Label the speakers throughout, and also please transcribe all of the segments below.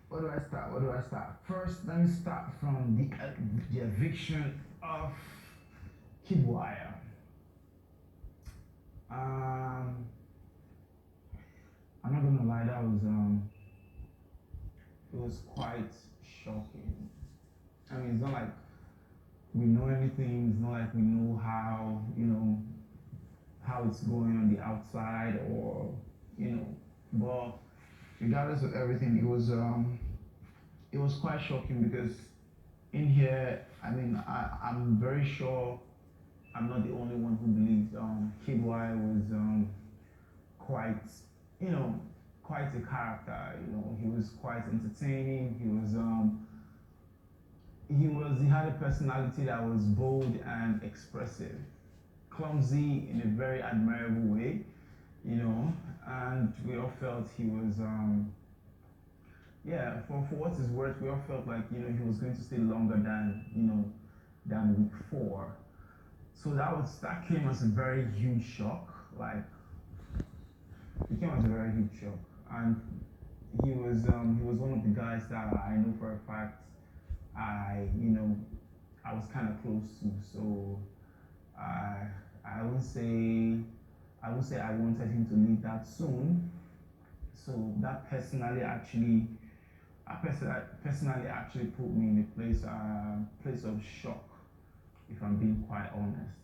Speaker 1: Where do I start? Where do I start? First, let me start from the eviction of Kidwire. Um, I'm not gonna lie, that was it was quite shocking. I mean, it's not like we know anything. It's not like we know how how it's going on the outside, or you know. But regardless of everything, it was quite shocking because in here, I mean, I'm very sure I'm not the only one who believes Kid Y was quite, you know, quite a character. You know, he was quite entertaining. He had a personality that was bold and expressive, clumsy in a very admirable way. You know, and we all felt he was yeah, for what it's worth, we all felt like he was going to stay longer than than week 4. So that came as a very huge shock. Like, it came as a very huge shock, and he was one of the guys that I know for a fact I was kind of close to. So I I would say I would say I wanted him to leave that soon. So that personally actually put me in a place of shock, if I'm being quite honest.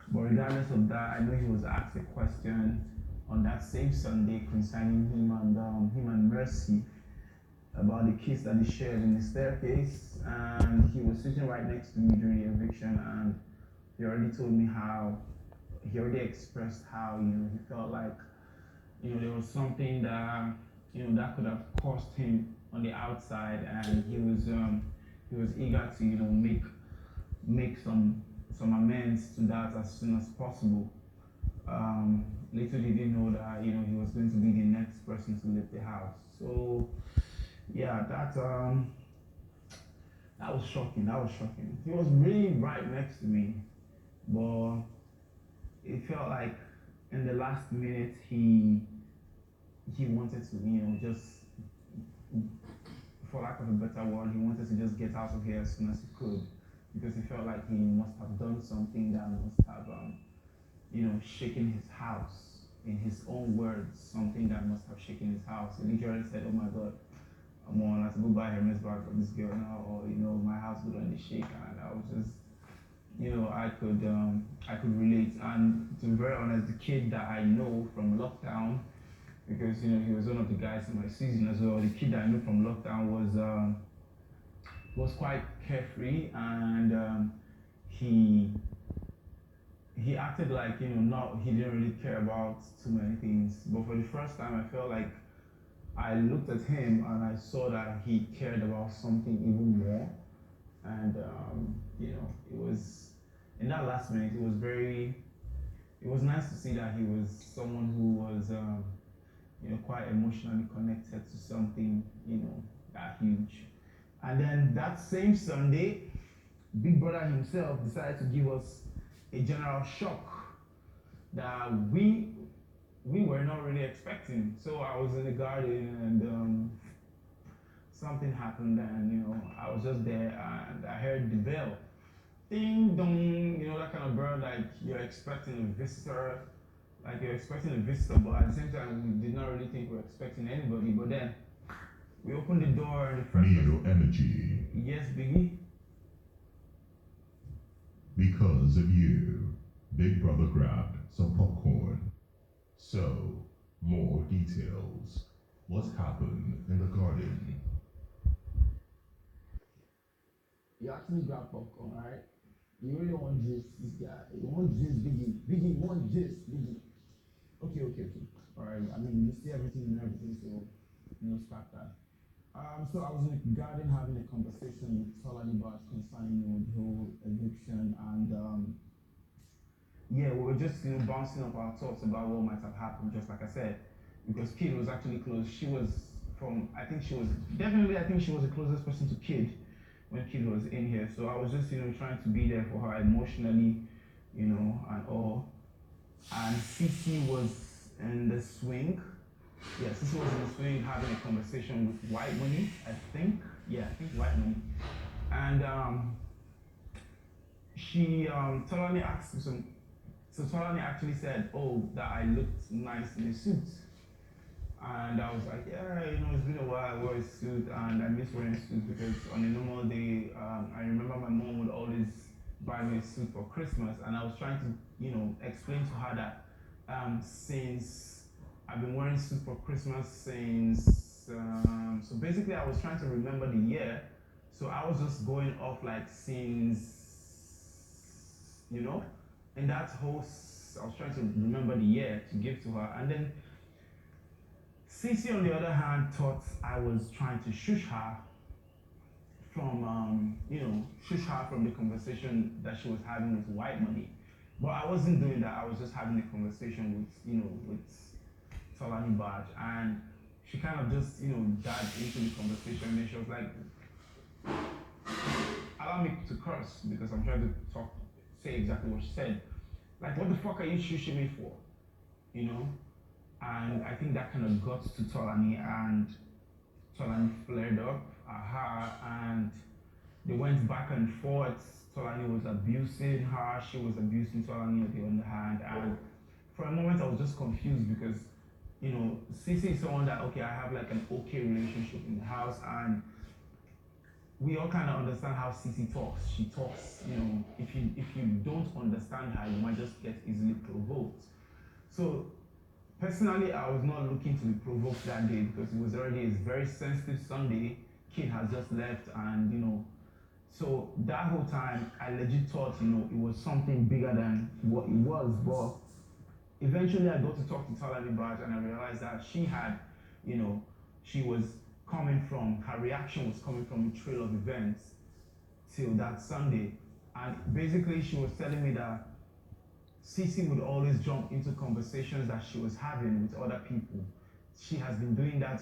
Speaker 1: But regardless of that, I know he was asked a question on that same Sunday concerning him and Mercy about the keys that he shared in the staircase, and he was sitting right next to me during the eviction, and he already expressed how he felt like there was something that that could have cost him on the outside, and he was eager to make some amends to that as soon as possible. Little did he know that he was going to be the next person to leave the house. So yeah, that was shocking. That was shocking. He was really right next to me, but it felt like in the last minute he wanted to just, for lack of a better word, he wanted to just get out of here as soon as he could, because he felt like he must have done something that must have shaken his house. In his own words, something that must have shaken his house. He literally said, "Oh my God, I'm on. Let's go buy Hermes bag for this girl now, or my house would only shake." And I was just, I could relate. And to be very honest, the kid that I know from lockdown, because he was one of the guys in my season as well. The kid that I knew from lockdown was quite carefree, and he he acted like not he didn't really care about too many things. But for the first time, I felt like I looked at him and I saw that he cared about something even more. And it was in that last minute. It was nice to see that he was someone who was quite emotionally connected to something that huge. And then that same Sunday, Big Brother himself decided to give us a general shock that we were not really expecting. So I was in the garden, and something happened, and I was just there, and I heard the bell, ding dong, that kind of bell, like you're expecting a visitor, but at the same time we did not really think we were expecting anybody. But then we opened the door, and the first
Speaker 2: Neo energy.
Speaker 1: Yes, Biggie.
Speaker 2: Because of you, Big Brother grabbed some popcorn. So, more details. What happened in the garden?
Speaker 1: You actually grab popcorn, right? You really want gist, this guy. You want gist, Biggie. Biggie, you want gist, Biggie. Okay. Alright, I mean, you see everything and everything, so, scrap that. So I was in the garden having a conversation with Solani Bart concerning the whole eviction, and yeah, we were just bouncing up our thoughts about what might have happened, just like I said, because Kid was actually close. She was I think she was the closest person to Kid when Kid was in here. So I was just trying to be there for her emotionally, and all. And Cece was in the swing, Yeah, Sissy was in the studio having a conversation with White Money, I think. Yeah, I think White Money. And she Tolani asked me some. So Tolani actually said, "Oh, that I looked nice in a suit." And I was like, yeah, it's been a while I wore a suit and I miss wearing a suit because on a normal day, I remember my mom would always buy me a suit for Christmas, and I was trying to, explain to her that since I've been wearing suit for Christmas since, so basically I was trying to remember the year, so I was just going off like since, and that whole, I was trying to remember the year to give to her, and then Cece, on the other hand, thought I was trying to shush her from, shush her from the conversation that she was having with White Money. But I wasn't doing that. I was just having a conversation with Tolani Badge, and she kind of just, dived into the conversation, and then she was like, allow me to curse because I'm trying to say exactly what she said. Like, what the fuck are you shushing me for? And I think that kind of got to Tolani, and Tolani flared up at her, and they went back and forth. Tolani was abusing her, she was abusing Tolani on the other hand, and for a moment I was just confused because, Cece is someone that, okay, I have like an okay relationship in the house, and we all kind of understand how Cece talks. She talks, if you don't understand her, you might just get easily provoked. So personally, I was not looking to be provoked that day because it was already a very sensitive Sunday. Kid has just left, and so that whole time I legit thought, it was something bigger than what it was. But eventually I got to talk to Talani Baj, and I realized that she had, she was her reaction was coming from a trail of events till that Sunday. And basically she was telling me that Cece would always jump into conversations that she was having with other people. She has been doing that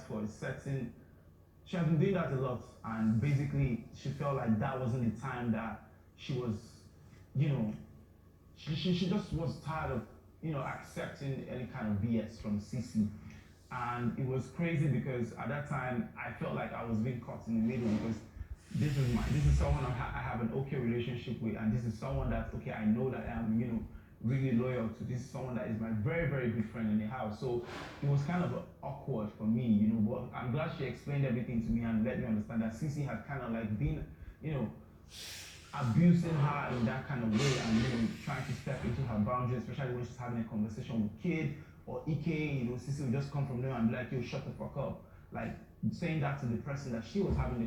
Speaker 1: she has been doing that a lot, and basically she felt like that wasn't the time that she was, she just was tired of, accepting any kind of BS from Cece. And it was crazy because at that time I felt like I was being caught in the middle because this is someone I have an okay relationship with, and this is someone that, okay, I know that I'm, really loyal to. This is someone that is my very, very good friend in the house. So it was kind of awkward for me, but I'm glad she explained everything to me and let me understand that Cece had kind of like been, abusing her in that kind of way, and trying to step into her boundaries, especially when she's having a conversation with Kid or Ike. Cece would just come from there and be like, yo, shut the fuck up. Like saying that to the person that she was having the